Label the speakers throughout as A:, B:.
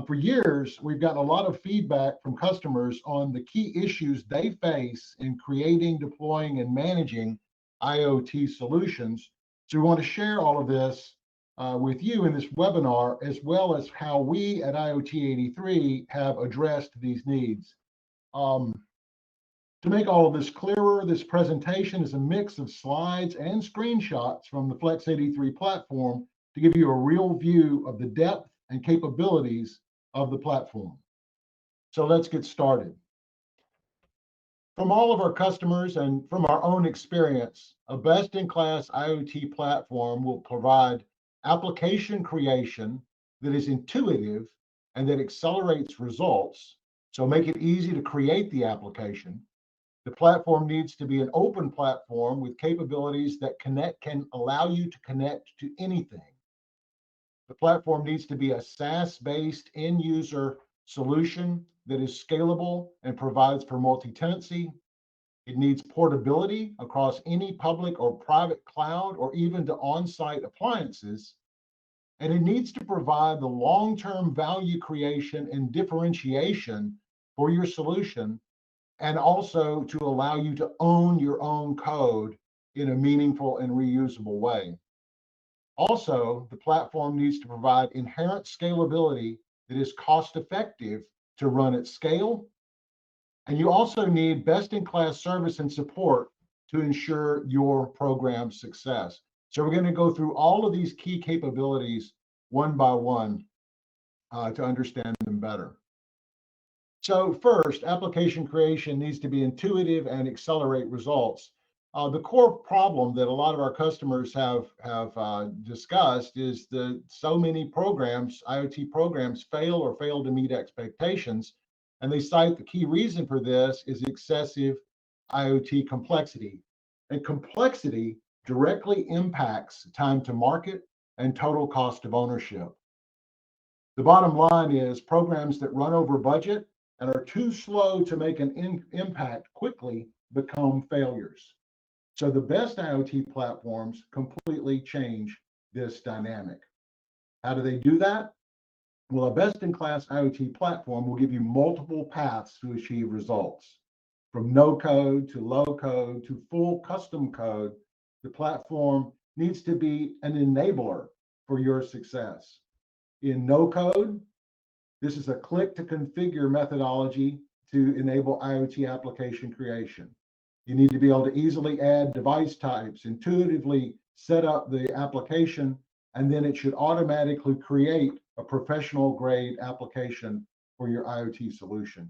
A: For years, we've gotten a lot of feedback from customers on the key issues they face in creating, deploying, and managing IoT solutions. So we want to share all of this with you in this webinar, as well as how we at IoT 83 have addressed these needs. To make all of this clearer, this presentation is a mix of slides and screenshots from the Flex 83 platform to give you a real view of the depth and capabilities of the platform. So let's get started. From all of our customers and from our own experience, a best-in-class IoT platform will provide application creation that is intuitive and that accelerates results. So make it easy to create the application. The platform needs to be an open platform with capabilities that can allow you to connect to anything. The platform needs to be a SaaS-based end-user solution that is scalable and provides for multi-tenancy. It needs portability across any public or private cloud or even to on-site appliances. And it needs to provide the long-term value creation and differentiation for your solution, and also to allow you to own your own code in a meaningful and reusable way. Also, the platform needs to provide inherent scalability that is cost-effective to run at scale. And you also need best-in-class service and support to ensure your program's success. So we're going to go through all of these key capabilities one by one to understand them better. So first, application creation needs to be intuitive and accelerate results. The core problem that a lot of our customers have discussed is that so many programs, IoT programs, fail to meet expectations. And they cite the key reason for this is excessive IoT complexity. And complexity directly impacts time to market and total cost of ownership. The bottom line is programs that run over budget and are too slow to make an impact quickly become failures. So the best IoT platforms completely change this dynamic. How do they do that? Well, a best-in-class IoT platform will give you multiple paths to achieve results. From no code to low code to full custom code, the platform needs to be an enabler for your success. In no code, this is a click to configure methodology to enable IoT application creation. You need to be able to easily add device types, intuitively set up the application, and then it should automatically create a professional grade application for your IoT solution.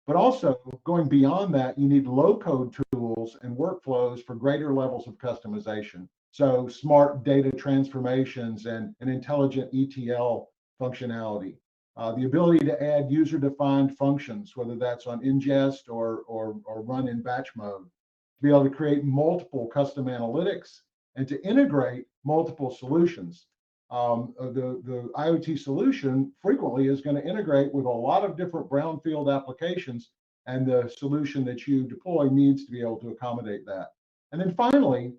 A: But also, going beyond that, you need low code tools and workflows for greater levels of customization. So smart data transformations and an intelligent ETL functionality. The ability to add user-defined functions, whether that's on ingest or run in batch mode, to be able to create multiple custom analytics and to integrate multiple solutions. The IoT solution frequently is going to integrate with a lot of different brownfield applications, and the solution that you deploy needs to be able to accommodate that. And then finally,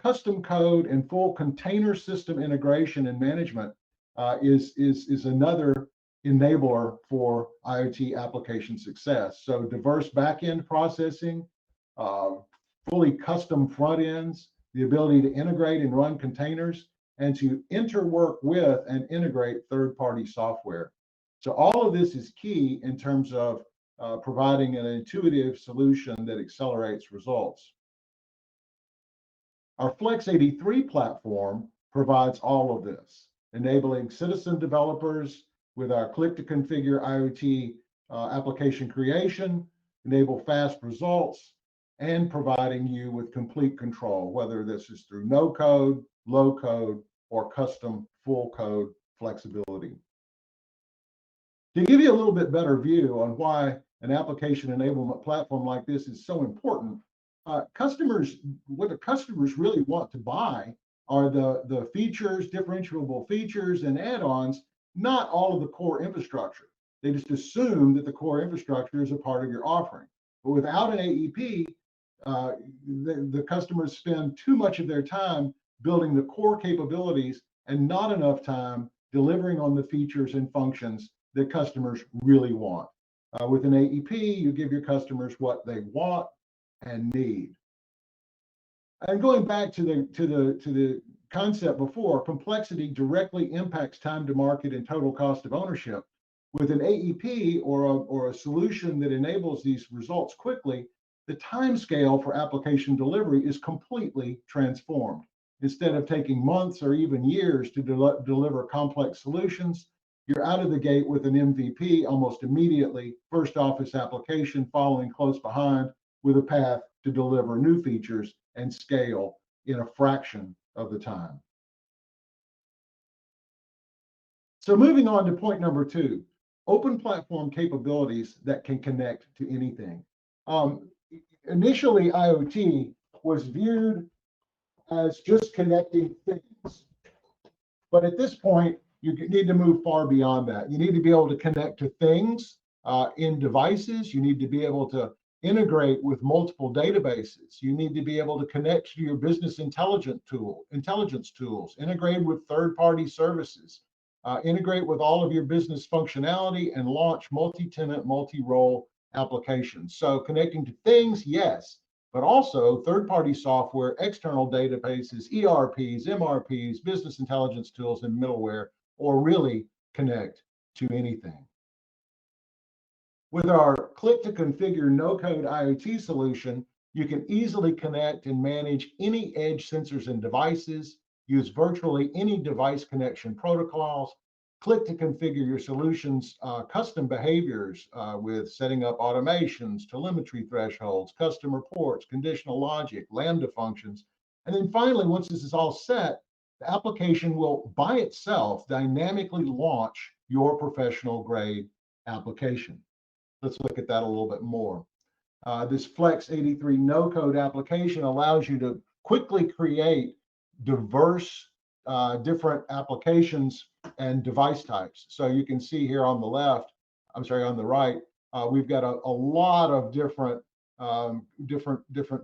A: custom code and full container system integration and management is another enabler for IoT application success. So diverse back-end processing, fully custom front ends, the ability to integrate and run containers, and to interwork with and integrate third-party software. So all of this is key in terms of providing an intuitive solution that accelerates results. Our Flex 83 platform provides all of this, enabling citizen developers with our click-to-configure IoT application creation, enable fast results, and providing you with complete control, whether this is through no code, low code, or custom full code flexibility. To give you a little bit better view on why an application enablement platform like this is so important, what the customers really want to buy are the features, differentiable features and add-ons, not all of the core infrastructure. They just assume that the core infrastructure is a part of your offering. But without an AEP, the customers spend too much of their time building the core capabilities and not enough time delivering on the features and functions that customers really want. With an AEP, you give your customers what they want and need. And going back to the concept before, complexity directly impacts time to market and total cost of ownership. With an AEP or a solution that enables these results quickly, the time scale for application delivery is completely transformed. Instead of taking months or even years to deliver complex solutions, you're out of the gate with an MVP almost immediately, first office application following close behind, with a path to deliver new features and scale in a fraction of the time. So moving on to point number 2, open platform capabilities that can connect to anything. Initially, IoT was viewed as just connecting things. But at this point, you need to move far beyond that. You need to be able to connect to things in devices. You need to be able to integrate with multiple databases. You need to be able to connect to your business intelligence tools, integrate with third-party services, integrate with all of your business functionality, and launch multi-tenant, multi-role applications. So connecting to things, yes, but also third-party software, external databases, ERPs, MRPs, business intelligence tools, and middleware, or really connect to anything. With our click to configure no-code IoT solution, you can easily connect and manage any edge sensors and devices, use virtually any device connection protocols, click to configure your solution's custom behaviors with setting up automations, telemetry thresholds, custom reports, conditional logic, Lambda functions. And then finally, once this is all set, the application will by itself dynamically launch your professional grade application. Let's look at that a little bit more. This Flex 83 no-code application allows you to quickly create diverse different applications and device types. So you can see here on the left, on the right, we've got a lot of different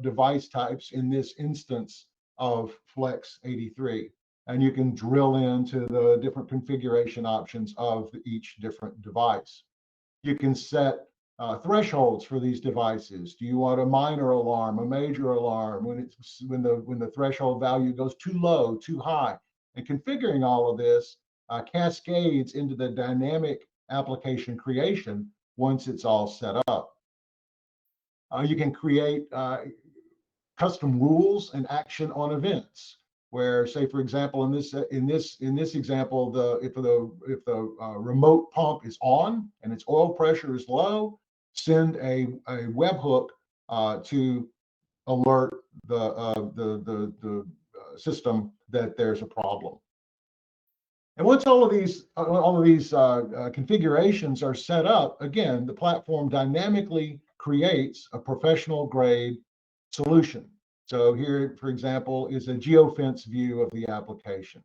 A: device types in this instance of Flex 83. And you can drill into the different configuration options of each different device. You can set thresholds for these devices. Do you want a minor alarm, a major alarm, when the threshold value goes too low, too high? And configuring all of this cascades into the dynamic application creation once it's all set up. You can create custom rules and action on events, where, say, for example, in this example, if the remote pump is on and its oil pressure is low, send a webhook to alert the system that there's a problem. And once all of these configurations are set up, again, the platform dynamically creates a professional grade solution. So here, for example, is a geofence view of the application.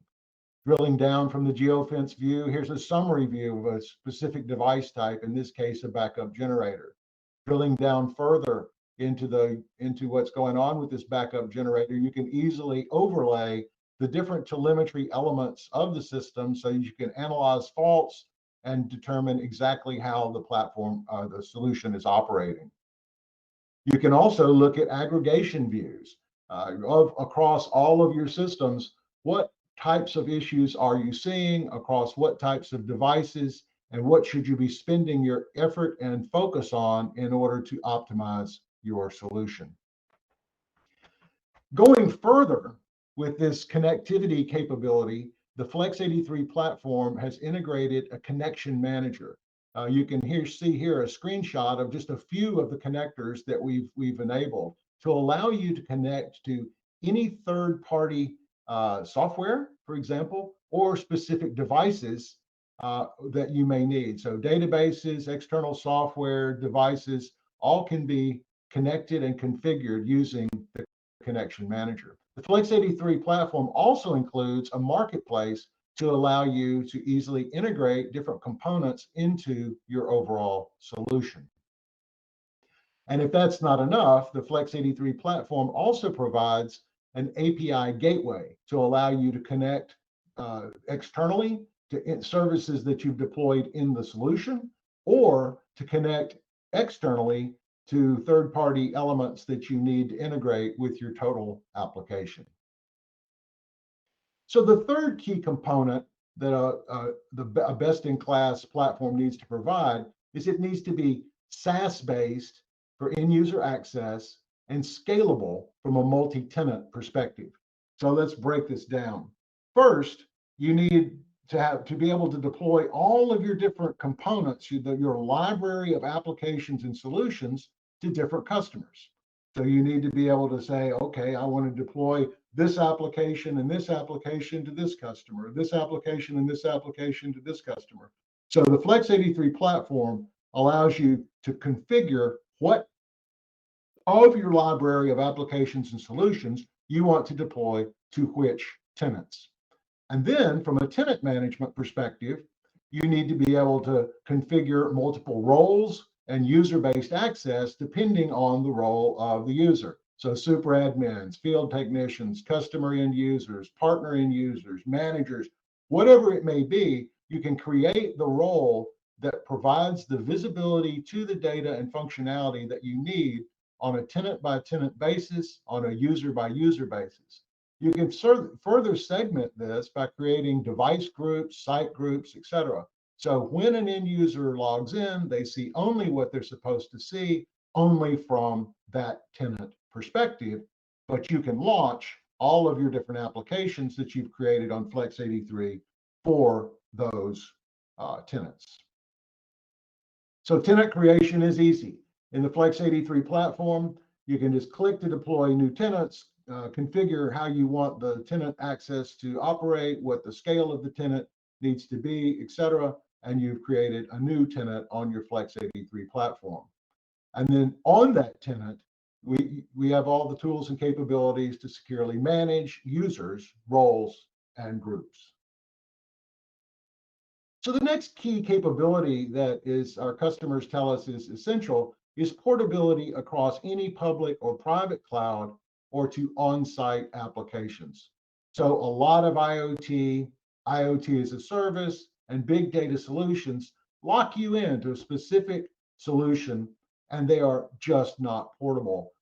A: Drilling down from the geofence view, here's a summary view of a specific device type, in this case, a backup generator. Drilling down further into what's going on with this backup generator, you can easily overlay the different telemetry elements of the system so you can analyze faults and determine exactly how the platform, the solution is operating. You can also look at aggregation views across all of your systems. What types of issues are you seeing across what types of devices, and what should you be spending your effort and focus on in order to optimize your solution? Going further with this connectivity capability, the Flex 83 platform has integrated a connection manager. You can see here a screenshot of just a few of the connectors that we've enabled to allow you to connect to any third-party software, for example, or specific devices that you may need. So databases, external software, devices, all can be connected and configured using the connection manager. The Flex 83 platform also includes a marketplace to allow you to easily integrate different components into your overall solution. And if that's not enough, the Flex 83 platform also provides an API gateway to allow you to connect externally to services that you've deployed in the solution, or to connect externally to third-party elements that you need to integrate with your total application. So the third key component that a best-in-class platform needs to provide is it needs to be SaaS-based for end-user access and scalable from a multi-tenant perspective. So let's break this down. First, you need to be able to deploy all of your different components, your library of applications and solutions, to different customers. So you need to be able to say, okay, I want to deploy this application and this application to this customer, this application and this application to this customer. So the Flex83 platform allows you to configure what of your library of applications and solutions you want to deploy to which tenants. And then from a tenant management perspective, you need to be able to configure multiple roles and user-based access depending on the role of the user. So super admins, field technicians, customer end users, partner end users, managers, whatever it may be, you can create the role that provides the visibility to the data and functionality that you need on a tenant-by-tenant basis, on a user-by-user basis. You can further segment this by creating device groups, site groups, etc. So when an end user logs in, they see only what they're supposed to see, only from that tenant perspective, but you can launch all of your different applications that you've created on Flex83 for those tenants. So tenant creation is easy. In the Flex83 platform, you can just click to deploy new tenants, configure how you want the tenant access to operate, what the scale of the tenant needs to be, etc., and you've created a new tenant on your Flex83 platform. And then on that tenant, we have all the tools and capabilities to securely manage users, roles, and groups. So the next key capability that our customers tell us is essential is portability across any public or private cloud or to on-site applications. So a lot of IoT as a service, and big data solutions lock you into a specific solution, and they are just not portable.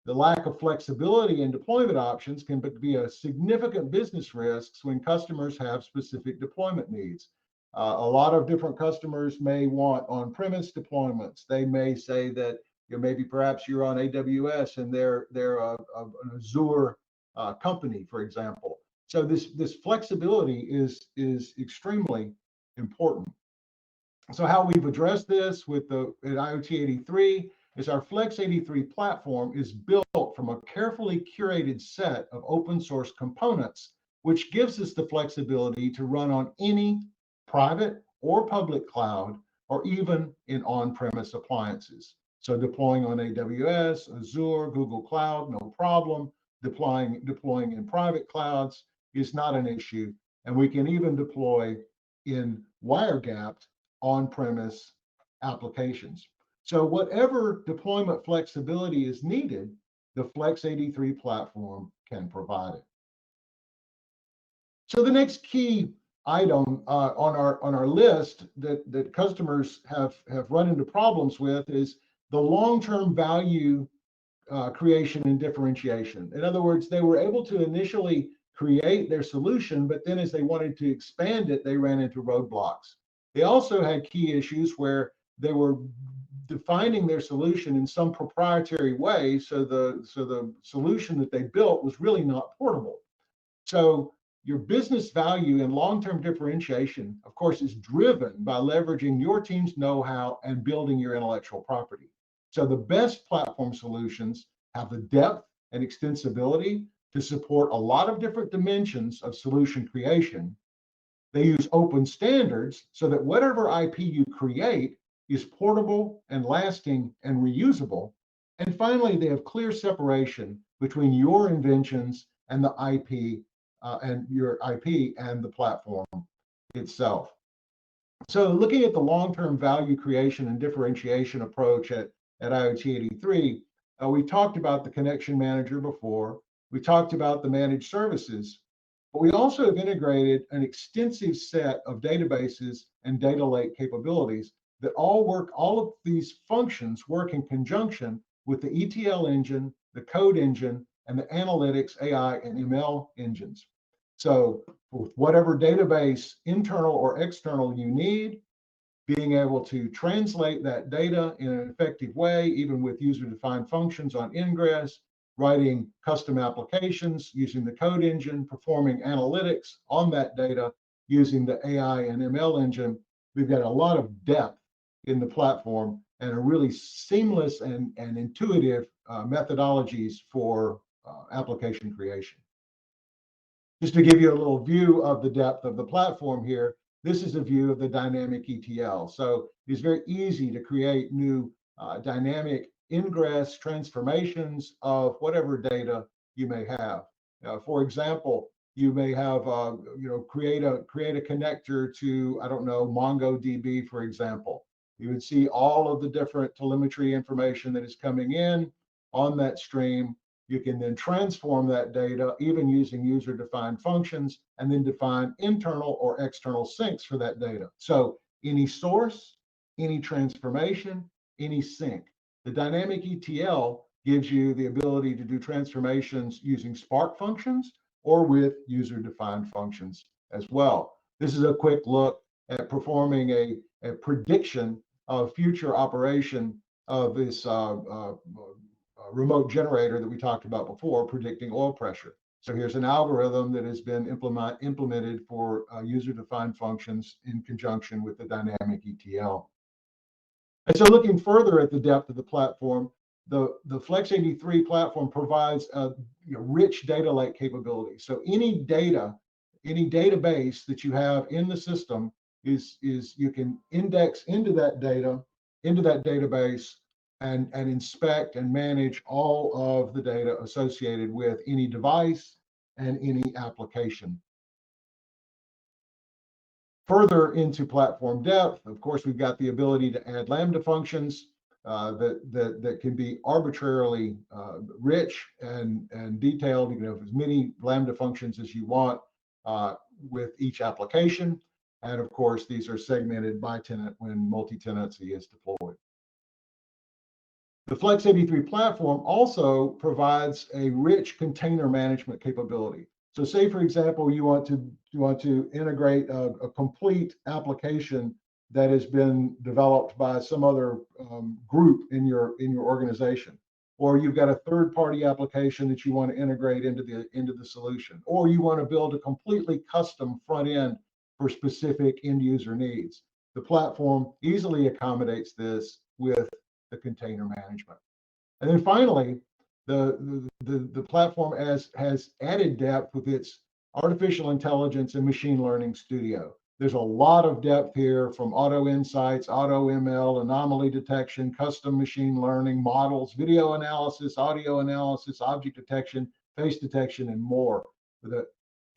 A: The lack of flexibility in deployment options can be a significant business risk when customers have specific deployment needs. A lot of different customers may want on-premise deployments. They may say that maybe perhaps you're on AWS and they're an Azure company, for example. So this flexibility is extremely important. So how we've addressed this at IoT 83 is our Flex83 platform is built from a carefully curated set of open source components, which gives us the flexibility to run on any private or public cloud, or even in on-premise appliances. So deploying on AWS, Azure, Google Cloud, no problem. Deploying in private clouds is not an issue. And we can even deploy in wire-gapped on-premise applications. So whatever deployment flexibility is needed, the Flex83 platform can provide it. So the next key item on our list that customers have run into problems with is the long-term value creation and differentiation. In other words, they were able to initially create their solution, but then as they wanted to expand it, they ran into roadblocks. They also had key issues where they were defining their solution in some proprietary way, so the solution that they built was really not portable. So your business value and long-term differentiation, of course, is driven by leveraging your team's know-how and building your intellectual property. So the best platform solutions have the depth and extensibility to support a lot of different dimensions of solution creation. They use open standards so that whatever IP you create is portable and lasting and reusable. And finally, they have clear separation between your inventions and the IP and your IP and the platform itself. So looking at the long-term value creation and differentiation approach at IoT 83, we talked about the connection manager before. We talked about the managed services. But we also have integrated an extensive set of databases and data lake capabilities that all of these functions work in conjunction with the ETL engine, the code engine, and the analytics, AI, and ML engines. So with whatever database, internal or external, you need, being able to translate that data in an effective way, even with user-defined functions on ingress, writing custom applications using the code engine, performing analytics on that data using the AI and ML engine. We've got a lot of depth in the platform and a really seamless and intuitive methodologies for application creation. Just to give you a little view of the depth of the platform here, this is a view of the dynamic ETL. So it's very easy to create new dynamic ingress transformations of whatever data you may have. For example, you may have create a connector to, I don't know, MongoDB, for example. You would see all of the different telemetry information that is coming in on that stream. You can then transform that data, even using user-defined functions, and then define internal or external sinks for that data. So any source, any transformation, any sink. The dynamic ETL gives you the ability to do transformations using Spark functions or with user-defined functions as well. This is a quick look at performing a prediction of future operation of this remote generator that we talked about before, predicting oil pressure. So here's an algorithm that has been implemented for user-defined functions in conjunction with the dynamic ETL. And so looking further at the depth of the platform, the Flex83 platform provides a rich data lake capability. So any data, any database that you have in the system is you can index into that data, into that database, and inspect and manage all of the data associated with any device and any application. Further into platform depth, of course, we've got the ability to add Lambda functions that can be arbitrarily rich and detailed. You can have as many Lambda functions as you want with each application. And of course, these are segmented by tenant when multi-tenancy is deployed. The Flex83 platform also provides a rich container management capability. So say, for example, you want to integrate a complete application that has been developed by some other group in your organization, or you've got a third-party application that you want to integrate into the solution, or you want to build a completely custom front end for specific end user needs. The platform easily accommodates this with the container management. And then finally, the platform has added depth with its artificial intelligence and machine learning studio. There's a lot of depth here, from auto insights, auto ML, anomaly detection, custom machine learning, models, video analysis, audio analysis, object detection, face detection, and more, with an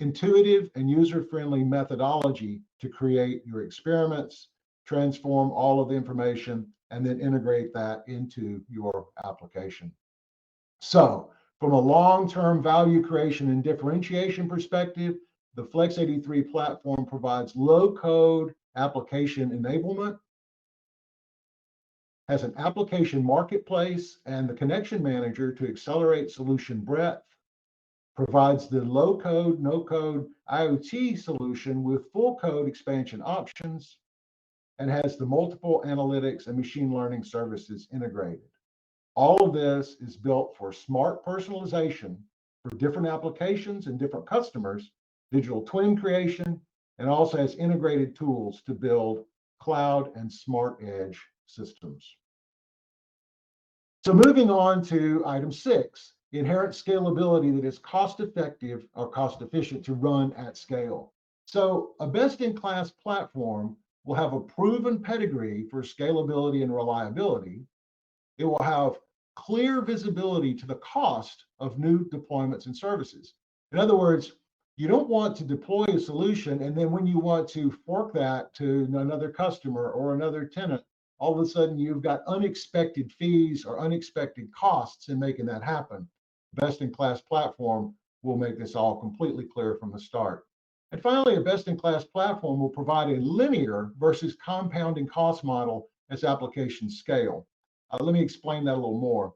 A: intuitive and user-friendly methodology to create your experiments, transform all of the information, and then integrate that into your application. So from a long-term value creation and differentiation perspective, the Flex83 platform provides low-code application enablement, has an application marketplace and the connection manager to accelerate solution breadth, provides the low-code, no-code IoT solution with full code expansion options, and has the multiple analytics and machine learning services integrated. All of this is built for smart personalization for different applications and different customers, digital twin creation, and also has integrated tools to build cloud and smart edge systems. So moving on to item 6, inherent scalability that is cost-effective or cost-efficient to run at scale. So a best-in-class platform will have a proven pedigree for scalability and reliability. It will have clear visibility to the cost of new deployments and services. In other words, you don't want to deploy a solution and then when you want to fork that to another customer or another tenant, all of a sudden you've got unexpected fees or unexpected costs in making that happen. Best-in-class platform will make this all completely clear from the start. And finally, a best-in-class platform will provide a linear versus compounding cost model as applications scale. Let me explain that a little more.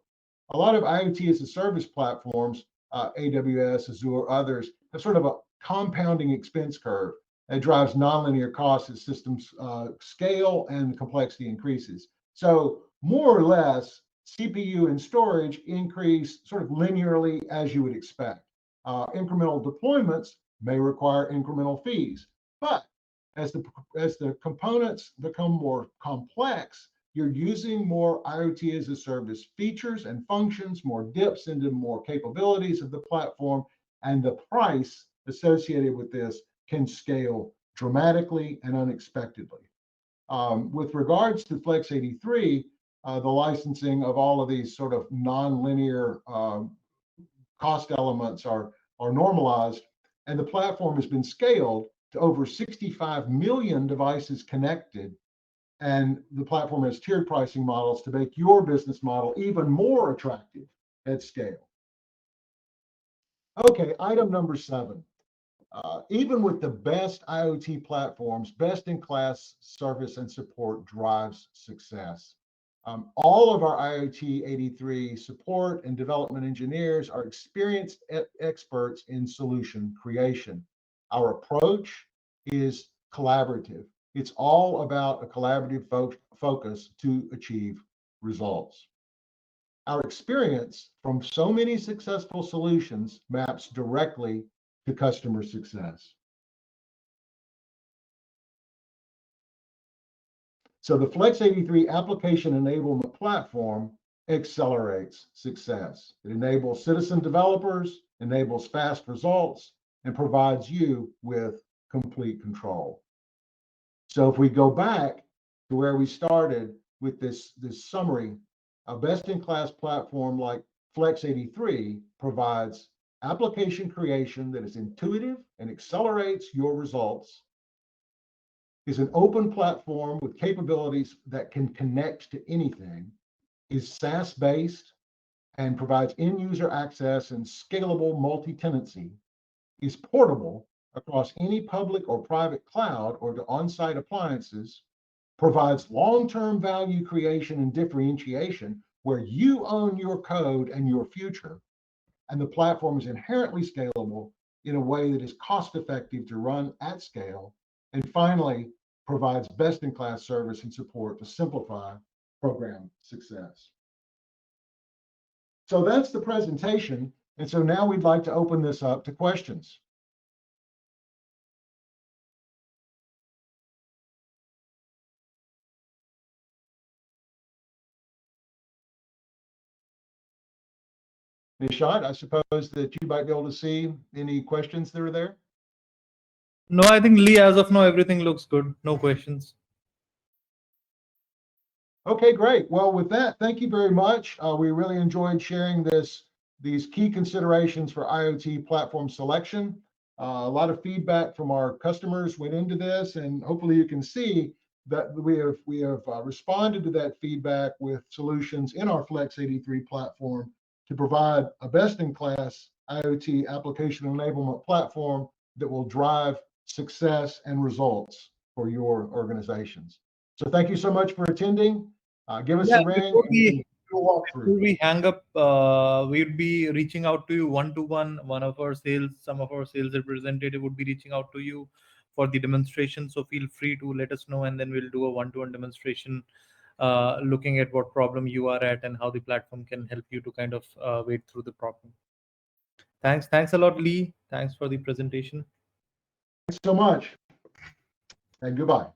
A: A lot of IoT as a service platforms, AWS, Azure, others, have sort of a compounding expense curve that drives nonlinear costs as systems scale and complexity increases. So more or less, CPU and storage increase sort of linearly as you would expect. Incremental deployments may require incremental fees, but as the components become more complex, you're using more IoT as a service features and functions, more dips into more capabilities of the platform, and the price associated with this can scale dramatically and unexpectedly. With regards to Flex 83, the licensing of all of these sort of non-linear cost elements are normalized, and the platform has been scaled to over 65 million devices connected. And the platform has tiered pricing models to make your business model even more attractive at scale. Okay, item number 7. Even with the best IoT platforms, best-in-class service and support drives success. All of our IoT 83 support and development engineers are experienced experts in solution creation. Our approach is collaborative. It's all about a collaborative focus to achieve results. Our experience from so many successful solutions maps directly to customer success. So the Flex 83 application enablement platform accelerates success. It enables citizen developers, enables fast results, and provides you with complete control. So if we go back to where we started with this summary, a best-in-class platform like Flex 83 provides application creation that is intuitive and accelerates your results, is an open platform with capabilities that can connect to anything, is SaaS-based and provides end-user access and scalable multi-tenancy, is portable across any public or private cloud or to on-site appliances, provides long-term value creation and differentiation where you own your code and your future, and the platform is inherently scalable in a way that is cost-effective to run at scale, and finally, provides best-in-class service and support to simplify program success. So that's the presentation, and so now we'd like to open this up to questions. Nishad, I suppose that you might be able to see any questions that are there?
B: No, I think Lee, as of now, everything looks good. No questions.
A: Okay, great. Well, with that, thank you very much. We really enjoyed sharing these key considerations for IoT platform selection. A lot of feedback from our customers went into this, and hopefully you can see that we have responded to that feedback with solutions in our Flex 83 platform to provide a best-in-class IoT application enablement platform that will drive success and results for your organizations. So thank you so much for attending. Give us a ring.
B: Before we hang up, we'll be reaching out to you one-to-one. Some of our sales representative would be reaching out to you for the demonstration. So feel free to let us know, and then we'll do a one-to-one demonstration, looking at what problem you are at and how the platform can help you to kind of wade through the problem. Thanks a lot, Lee. Thanks for the presentation.
A: Thanks so much, and goodbye.